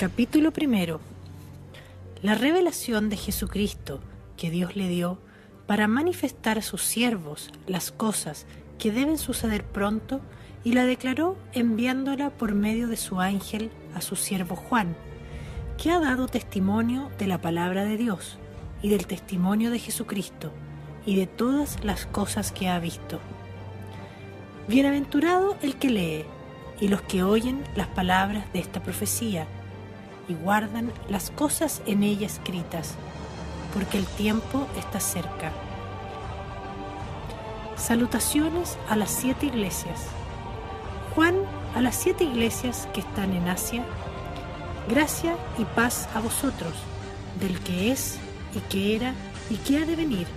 Capítulo 1. La revelación de Jesucristo que Dios le dio para manifestar a sus siervos las cosas que deben suceder pronto, y la declaró enviándola por medio de su ángel a su siervo Juan, que ha dado testimonio de la palabra de Dios y del testimonio de Jesucristo y de todas las cosas que ha visto. Bienaventurado el que lee y los que oyen las palabras de esta profecía y guardan las cosas en ella escritas, porque el tiempo está cerca. Salutaciones a las 7 iglesias. Juan, a las 7 iglesias que están en Asia: gracia y paz a vosotros, del que es, y que era, y que ha de venir,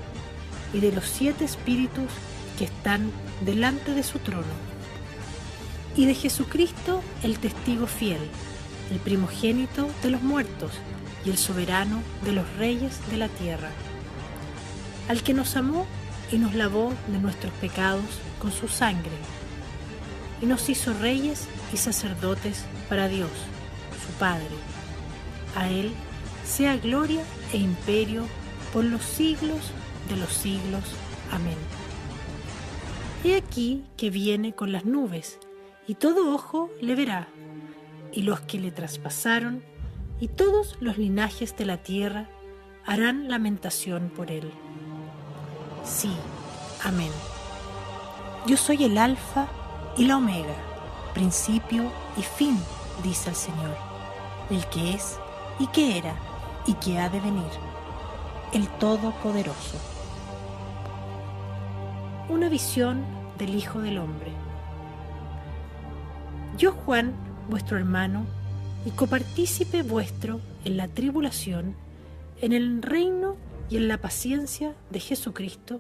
y de los 7 espíritus que están delante de su trono, y de Jesucristo, el testigo fiel, el primogénito de los muertos y el soberano de los reyes de la tierra, al que nos amó y nos lavó de nuestros pecados con su sangre, y nos hizo reyes y sacerdotes para Dios, su Padre. A Él sea gloria e imperio por los siglos de los siglos. Amén. He aquí que viene con las nubes, y todo ojo le verá, y los que le traspasaron, y todos los linajes de la tierra harán lamentación por él. Sí, amén. Yo soy el Alfa y la Omega, principio y fin, dice el Señor, el que es, y que era, y que ha de venir, el Todopoderoso. Una visión del Hijo del Hombre. Yo, Juan, vuestro hermano, y copartícipe vuestro en la tribulación, en el reino y en la paciencia de Jesucristo,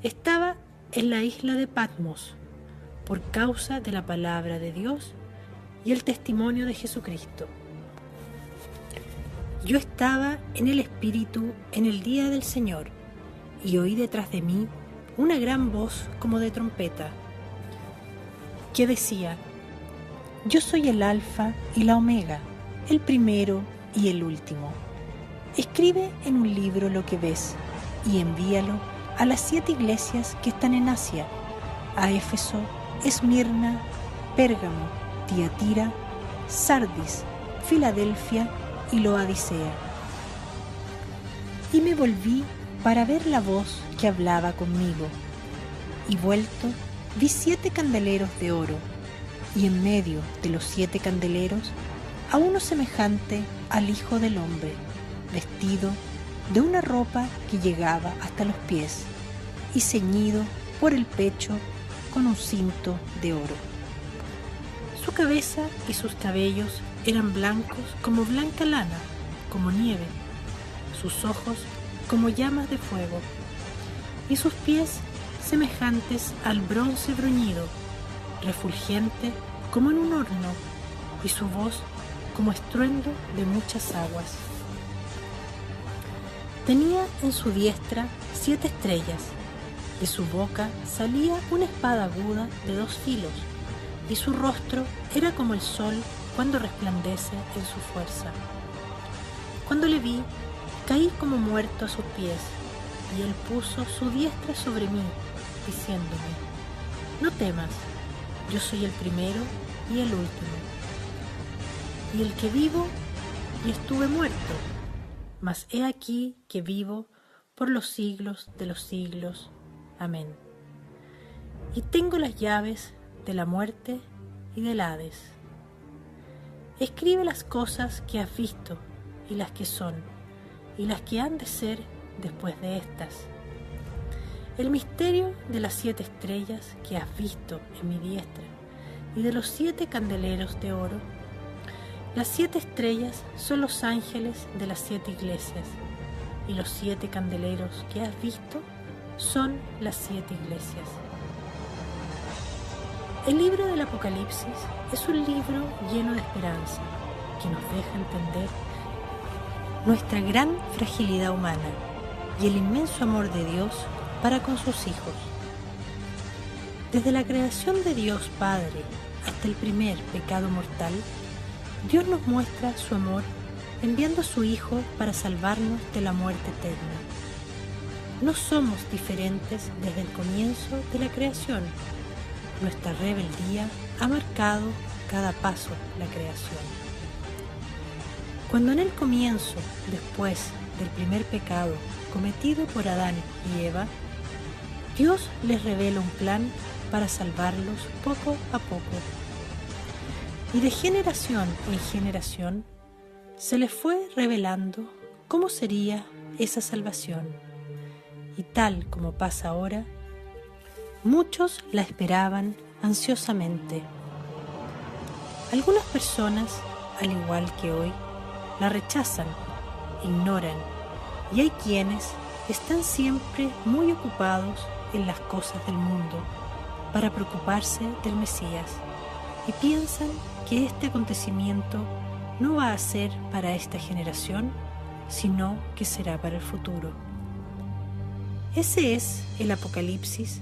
estaba en la isla de Patmos, por causa de la palabra de Dios y el testimonio de Jesucristo. Yo estaba en el Espíritu en el día del Señor, y oí detrás de mí una gran voz como de trompeta, que decía: Yo soy el Alfa y la Omega, el primero y el último. Escribe en un libro lo que ves, y envíalo a las 7 iglesias que están en Asia: a Éfeso, Esmirna, Pérgamo, Tiatira, Sardis, Filadelfia y Laodicea. Y me volví para ver la voz que hablaba conmigo, y vuelto vi 7 candeleros de oro, y en medio de los 7 candeleros a uno semejante al Hijo del Hombre, vestido de una ropa que llegaba hasta los pies, y ceñido por el pecho con un cinto de oro. Su cabeza y sus cabellos eran blancos como blanca lana, como nieve, sus ojos como llamas de fuego, y sus pies semejantes al bronce bruñido, refulgente como en un horno, y su voz como estruendo de muchas aguas. Tenía en su diestra 7 estrellas, de su boca salía una espada aguda de 2 filos, y su rostro era como el sol cuando resplandece en su fuerza. Cuando le vi, caí como muerto a sus pies, y él puso su diestra sobre mí, diciéndome: No temas, yo soy el primero y el último, y el que vivo y estuve muerto, mas he aquí que vivo por los siglos de los siglos. Amén. Y tengo las llaves de la muerte y del Hades. Escribe las cosas que has visto, y las que son, y las que han de ser después de estas. El misterio de las 7 estrellas que has visto en mi diestra, y de los 7 candeleros de oro. Las 7 estrellas son los ángeles de las 7 iglesias, y los 7 candeleros que has visto son las 7 iglesias. El libro del Apocalipsis es un libro lleno de esperanza, que nos deja entender nuestra gran fragilidad humana y el inmenso amor de Dios para con sus hijos. Desde la creación de Dios Padre hasta el primer pecado mortal, Dios nos muestra su amor enviando a su Hijo para salvarnos de la muerte eterna. No somos diferentes desde el comienzo de la creación. Nuestra rebeldía ha marcado cada paso de la creación. Cuando en el comienzo, después del primer pecado cometido por Adán y Eva, Dios les revela un plan para salvarlos poco a poco. Y de generación en generación se les fue revelando cómo sería esa salvación. Y tal como pasa ahora, muchos la esperaban ansiosamente. Algunas personas, al igual que hoy, la rechazan, ignoran, y hay quienes están siempre muy ocupados en las cosas del mundo para preocuparse del Mesías y piensan que este acontecimiento no va a ser para esta generación, sino que será para el futuro. Ese es el Apocalipsis,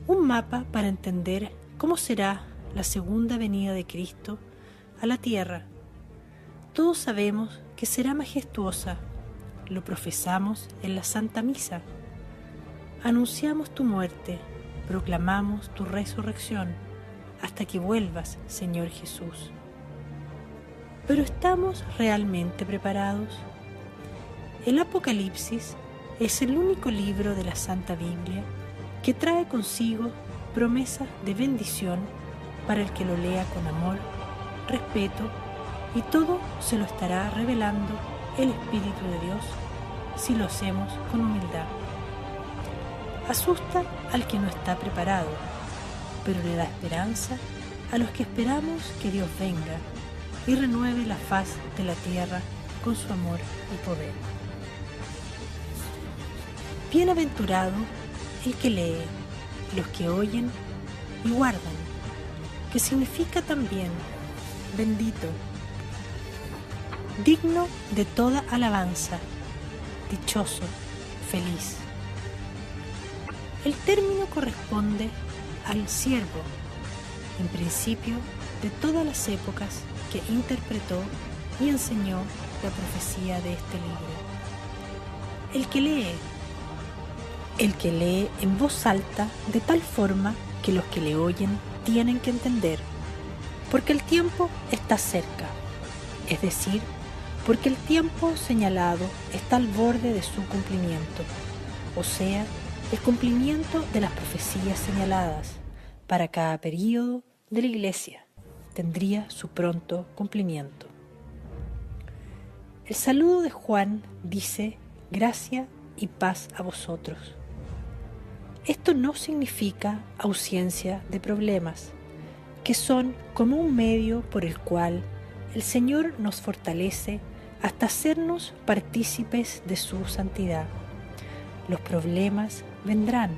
un mapa para entender cómo será la segunda venida de Cristo a la tierra. Todos sabemos que será majestuosa, lo profesamos en la Santa Misa. Anunciamos tu muerte, proclamamos tu resurrección, hasta que vuelvas, Señor Jesús. ¿Pero estamos realmente preparados? El Apocalipsis es el único libro de la Santa Biblia que trae consigo promesas de bendición para el que lo lea con amor, respeto, y todo se lo estará revelando el Espíritu de Dios si lo hacemos con humildad. Asusta al que no está preparado, pero le da esperanza a los que esperamos que Dios venga y renueve la faz de la tierra con su amor y poder. Bienaventurado el que lee, los que oyen y guardan, que significa también bendito, digno de toda alabanza, dichoso, feliz. El término corresponde al siervo, en principio de todas las épocas, que interpretó y enseñó la profecía de este libro. El que lee en voz alta de tal forma que los que le oyen tienen que entender, porque el tiempo está cerca, es decir, porque el tiempo señalado está al borde de su cumplimiento, o sea, el cumplimiento de las profecías señaladas para cada período de la Iglesia tendría su pronto cumplimiento. El saludo de Juan dice: gracia y paz a vosotros. Esto no significa ausencia de problemas, que son como un medio por el cual el Señor nos fortalece hasta hacernos partícipes de su santidad. Los problemas vendrán,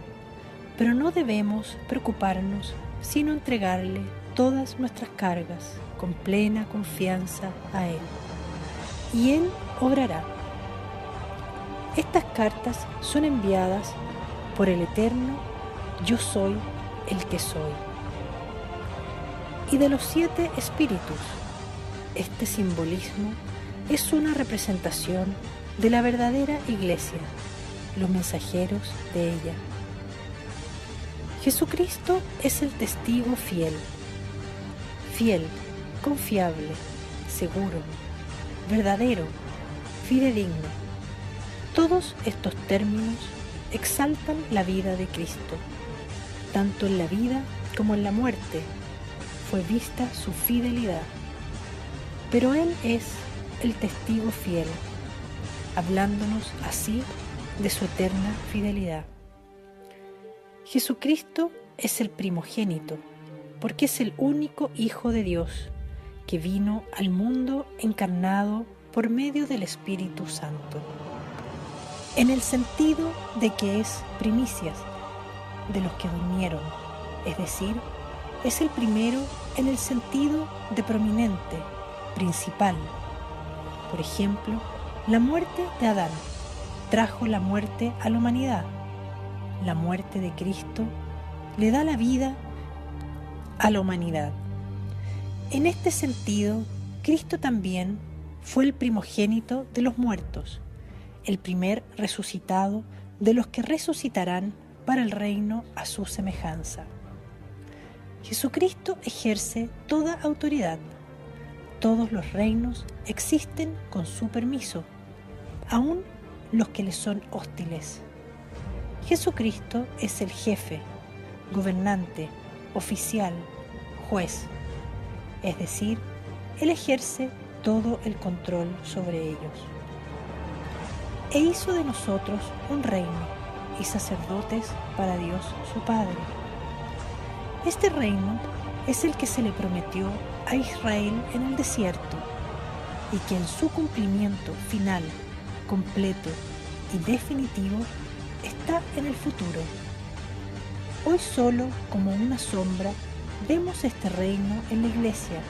pero no debemos preocuparnos, sino entregarle todas nuestras cargas con plena confianza a Él, y Él obrará. Estas cartas son enviadas por el eterno Yo soy el que soy. Y de los 7 espíritus, este simbolismo es una representación de la verdadera Iglesia, los mensajeros de ella. Jesucristo es el testigo fiel, confiable, seguro, verdadero, fidedigno. Todos estos términos exaltan la vida de Cristo. Tanto en la vida como en la muerte fue vista su fidelidad. Pero Él es el testigo fiel, hablándonos así de su eterna fidelidad. Jesucristo es el primogénito, porque es el único Hijo de Dios que vino al mundo encarnado por medio del Espíritu Santo, en el sentido de que es primicias de los que durmieron, es decir, es el primero en el sentido de prominente, principal. Por ejemplo, la muerte de Adán trajo la muerte a la humanidad. La muerte de Cristo le da la vida a la humanidad. En este sentido, Cristo también fue el primogénito de los muertos, el primer resucitado de los que resucitarán para el reino a su semejanza. Jesucristo ejerce toda autoridad. Todos los reinos existen con su permiso, aun los que le son hostiles. Jesucristo es el jefe, gobernante, oficial, juez, es decir, Él ejerce todo el control sobre ellos. E hizo de nosotros un reino y sacerdotes para Dios su Padre. Este reino es el que se le prometió a Israel en el desierto y que en su cumplimiento final, completo y definitivo está en el futuro. Hoy solo como una sombra vemos este reino en la Iglesia,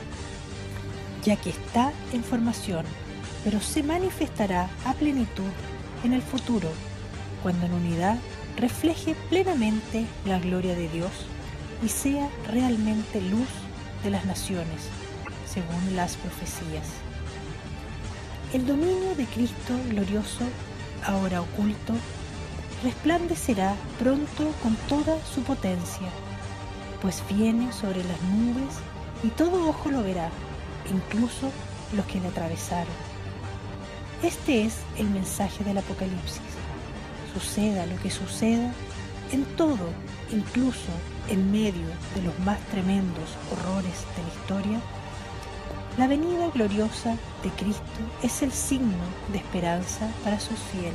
ya que está en formación, pero se manifestará a plenitud en el futuro, cuando en unidad refleje plenamente la gloria de Dios y sea realmente luz de las naciones, según las profecías. El dominio de Cristo glorioso, ahora oculto, resplandecerá pronto con toda su potencia, pues viene sobre las nubes y todo ojo lo verá, incluso los que le atravesaron. Este es el mensaje del Apocalipsis. Suceda lo que suceda, en todo, incluso en medio de los más tremendos horrores de la historia, la venida gloriosa de Cristo es el signo de esperanza para sus fieles.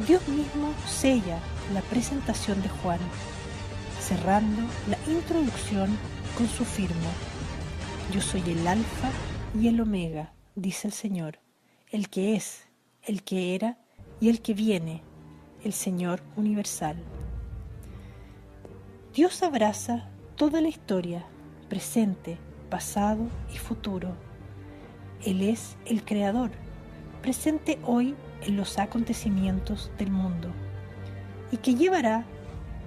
Dios mismo sella la presentación de Juan, cerrando la introducción con su firma: Yo soy el Alfa y el Omega, dice el Señor, el que es, el que era y el que viene, el Señor universal. Dios abraza toda la historia, presente, pasado y futuro. Él es el Creador, presente hoy en los acontecimientos del mundo, y que llevará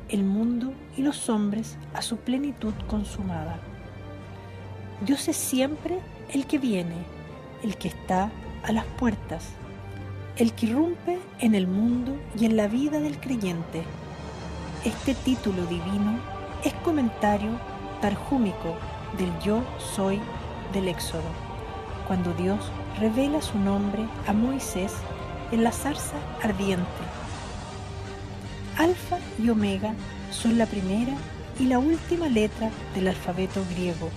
el mundo y los hombres a su plenitud consumada. Dios es siempre el que viene, el que está a las puertas, el que irrumpe en el mundo y en la vida del creyente. Este título divino es comentario tarjúmico del Yo Soy del Éxodo, cuando Dios revela su nombre a Moisés en la zarza ardiente. Alfa y Omega son la primera y la última letra del alfabeto griego.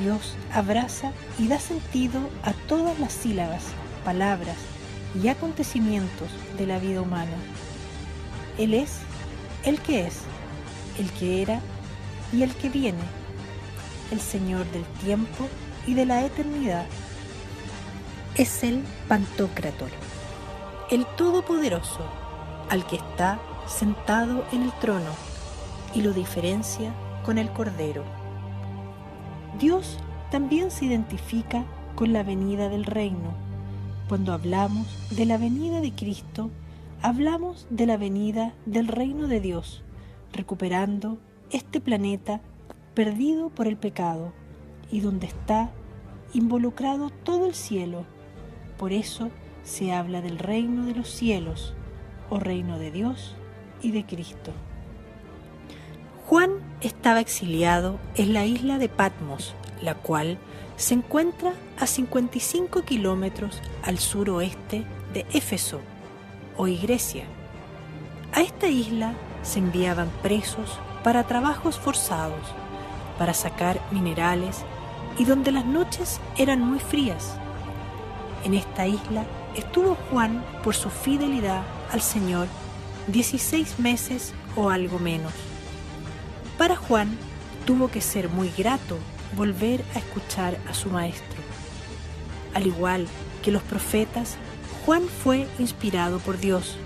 Dios abraza y da sentido a todas las sílabas, palabras y acontecimientos de la vida humana. Él es, el que era y el que viene, el Señor del tiempo y de la eternidad. Es el Pantocrátor, el Todopoderoso, al que está sentado en el trono, y lo diferencia con el Cordero. Dios también se identifica con la venida del reino. Cuando hablamos de la venida de Cristo, hablamos de la venida del reino de Dios, recuperando este planeta perdido por el pecado y donde está involucrado todo el cielo. Por eso se habla del reino de los cielos, o reino de Dios y de Cristo. Juan estaba exiliado en la isla de Patmos, la cual se encuentra a 55 kilómetros al suroeste de Éfeso, hoy Grecia. A esta isla se enviaban presos para trabajos forzados, para sacar minerales y donde las noches eran muy frías. En esta isla estuvo Juan por su fidelidad al Señor 16 meses o algo menos. Para Juan tuvo que ser muy grato volver a escuchar a su maestro. Al igual que los profetas, Juan fue inspirado por Dios,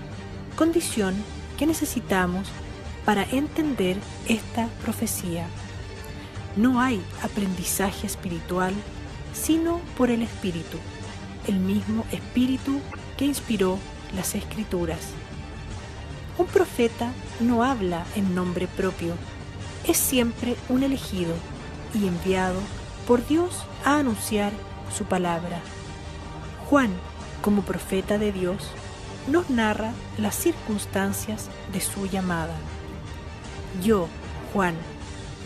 condición que necesitamos para entender esta profecía. No hay aprendizaje espiritual sino por el Espíritu, el mismo Espíritu que inspiró las Escrituras. Un profeta no habla en nombre propio, es siempre un elegido y enviado por Dios a anunciar su palabra. Juan, como profeta de Dios, nos narra las circunstancias de su llamada. Yo, Juan,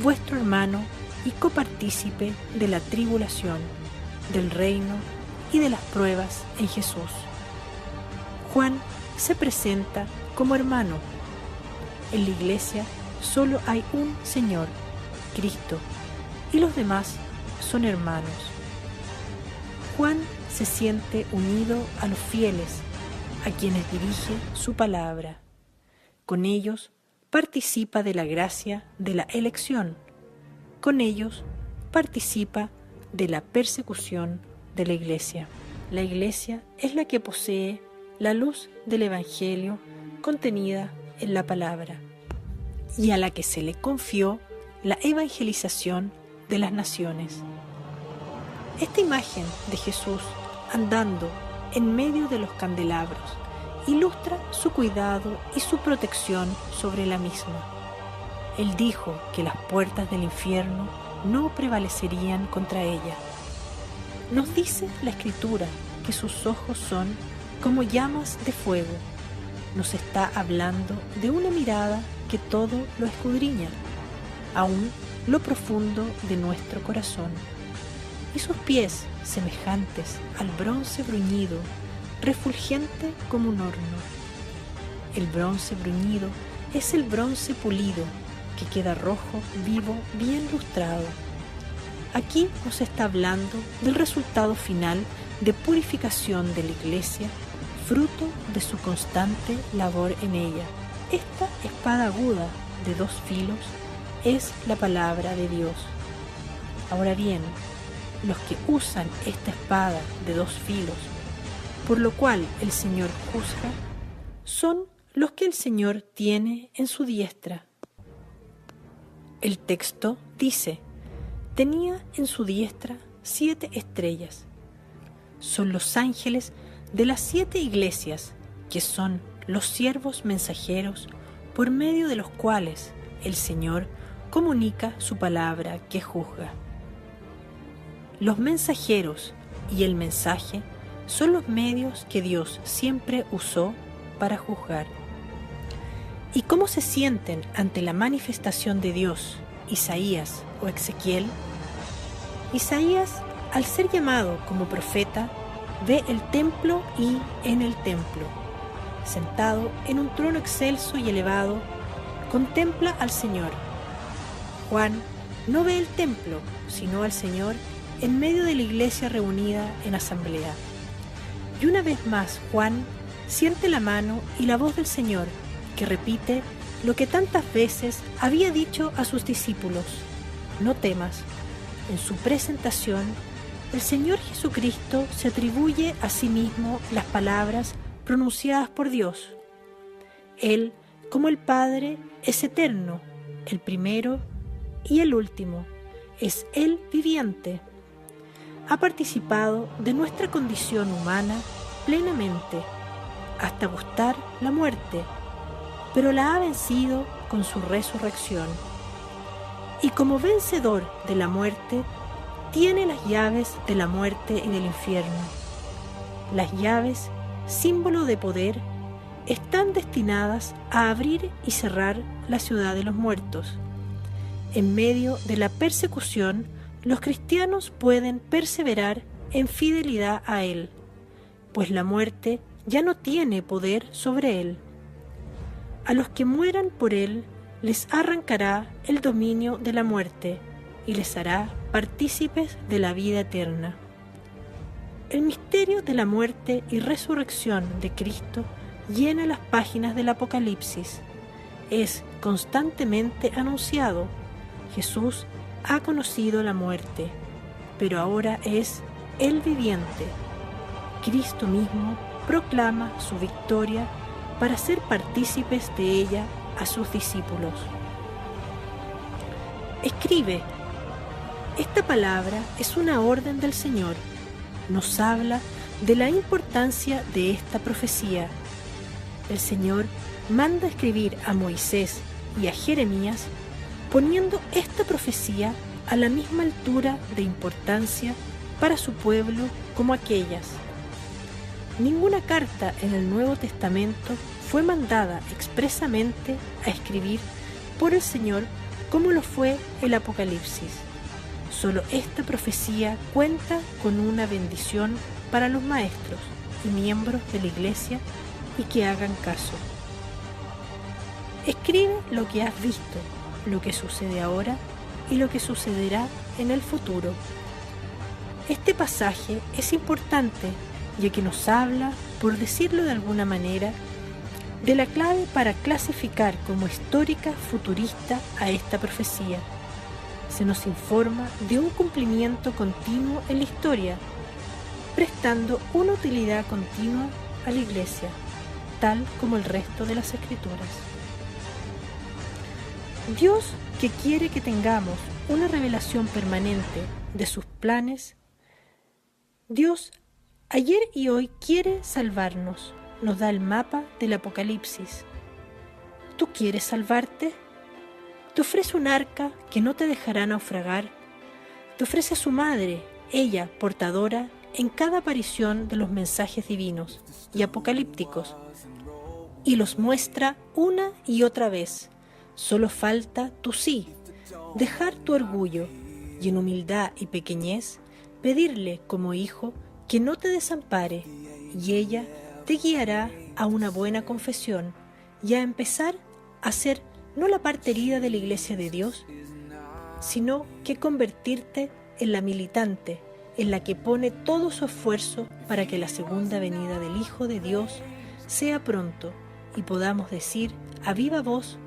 vuestro hermano y copartícipe de la tribulación, del reino y de las pruebas en Jesús. Juan se presenta como hermano. En la iglesia solo hay un Señor, Cristo, y los demás son hermanos. Juan se siente unido a los fieles, a quienes dirige su palabra. Con ellos participa de la gracia de la elección. Con ellos participa de la persecución de la iglesia. La iglesia es la que posee la luz del Evangelio contenida en la palabra y a la que se le confió la evangelización de las naciones. Esta imagen de Jesús andando en medio de los candelabros ilustra su cuidado y su protección sobre la misma. Él dijo que las puertas del infierno no prevalecerían contra ella. Nos dice la Escritura que sus ojos son como llamas de fuego. Nos está hablando de una mirada que todo lo escudriña, aún lo profundo de nuestro corazón. Y sus pies, semejantes al bronce bruñido, refulgente como un horno. El bronce bruñido es el bronce pulido, que queda rojo, vivo, bien lustrado. Aquí nos está hablando del resultado final de purificación de la iglesia, fruto de su constante labor en ella. Esta espada aguda de 2 filos es la palabra de Dios. Ahora bien, los que usan esta espada de 2 filos, por lo cual el Señor juzga, son los que el Señor tiene en su diestra. El texto dice: tenía en su diestra 7 estrellas. Son los ángeles de las 7 iglesias, que son los siervos mensajeros por medio de los cuales el Señor comunica su palabra que juzga. Los mensajeros y el mensaje son los medios que Dios siempre usó para juzgar. ¿Y cómo se sienten ante la manifestación de Dios Isaías o Ezequiel? Isaías, al ser llamado como profeta, ve el templo y en el templo, sentado en un trono excelso y elevado, contempla al Señor. Juan no ve el templo, sino al Señor en medio de la iglesia reunida en asamblea. Y una vez más Juan siente la mano y la voz del Señor, que repite lo que tantas veces había dicho a sus discípulos: no temas. En su presentación, el Señor Jesucristo se atribuye a sí mismo las palabras pronunciadas por Dios. Él, como el Padre, es eterno, el primero y el último, es el viviente. Ha participado de nuestra condición humana plenamente, hasta gustar la muerte, pero la ha vencido con su resurrección. Y como vencedor de la muerte, tiene las llaves de la muerte y del infierno. Las llaves, símbolo de poder, están destinadas a abrir y cerrar la ciudad de los muertos. En medio de la persecución, los cristianos pueden perseverar en fidelidad a Él, pues la muerte ya no tiene poder sobre Él. A los que mueran por Él, les arrancará el dominio de la muerte y les hará partícipes de la vida eterna. El misterio de la muerte y resurrección de Cristo llena las páginas del Apocalipsis. Es constantemente anunciado. Jesús ha conocido la muerte, pero ahora es el viviente. Cristo mismo proclama su victoria para ser partícipes de ella a sus discípulos. Escribe. Esta palabra es una orden del Señor. Nos habla de la importancia de esta profecía. El Señor manda escribir a Moisés y a Jeremías poniendo esta profecía a la misma altura de importancia para su pueblo como aquellas. Ninguna carta en el Nuevo Testamento fue mandada expresamente a escribir por el Señor como lo fue el Apocalipsis. Solo esta profecía cuenta con una bendición para los maestros y miembros de la Iglesia y que hagan caso. Escribe lo que has visto, lo que sucede ahora y lo que sucederá en el futuro. Este pasaje es importante ya que nos habla, por decirlo de alguna manera, de la clave para clasificar como histórica futurista a esta profecía. Se nos informa de un cumplimiento continuo en la historia, prestando una utilidad continua a la Iglesia, tal como el resto de las Escrituras. Dios, que quiere que tengamos una revelación permanente de sus planes, Dios ayer y hoy quiere salvarnos, nos da el mapa del Apocalipsis. ¿Tú quieres salvarte? Te ofrece un arca que no te dejará naufragar. Te ofrece a su madre, ella portadora en cada aparición de los mensajes divinos y apocalípticos, y los muestra una y otra vez. Solo falta tu sí, dejar tu orgullo y en humildad y pequeñez pedirle como hijo que no te desampare, y ella te guiará a una buena confesión y a empezar a ser no la parte herida de la Iglesia de Dios, sino que convertirte en la militante, en la que pone todo su esfuerzo para que la segunda venida del Hijo de Dios sea pronto y podamos decir a viva voz,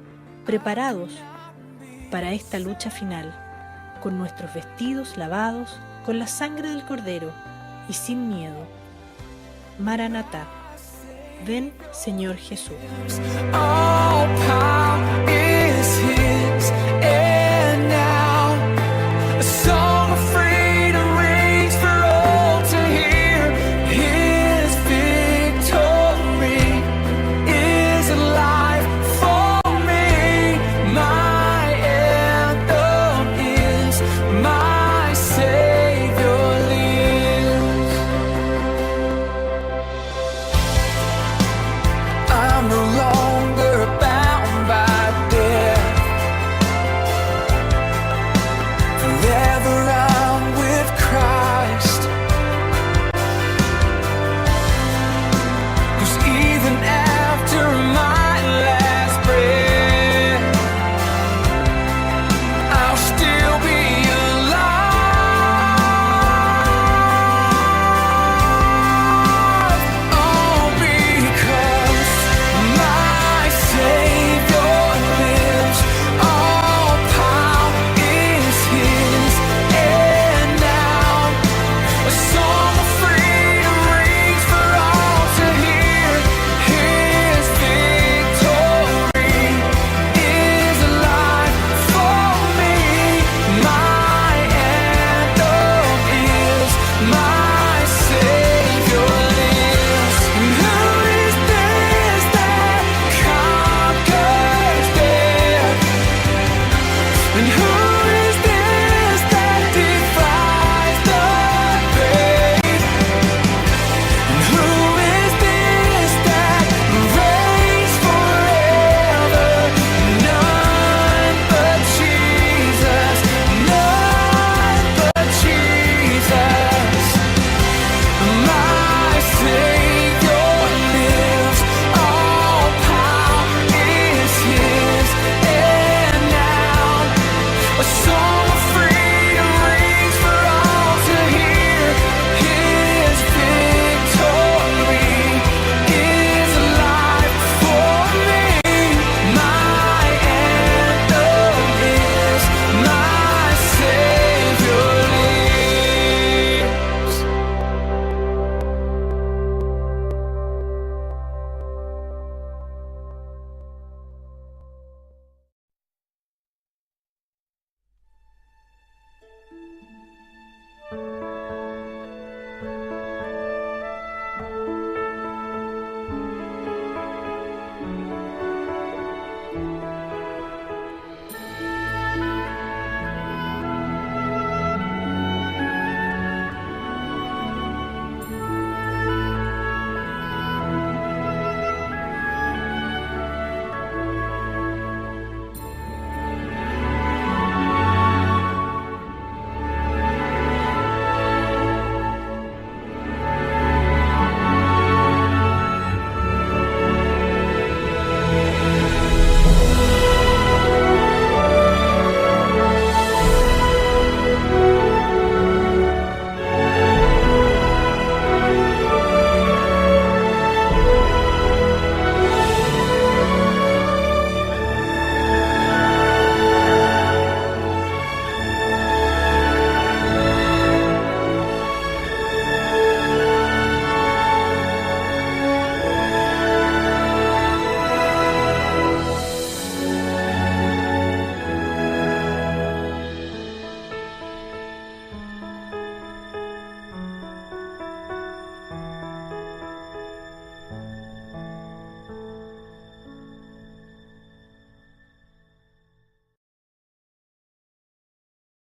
preparados para esta lucha final, con nuestros vestidos lavados con la sangre del Cordero y sin miedo. Maranatá, ven Señor Jesús. All power is here.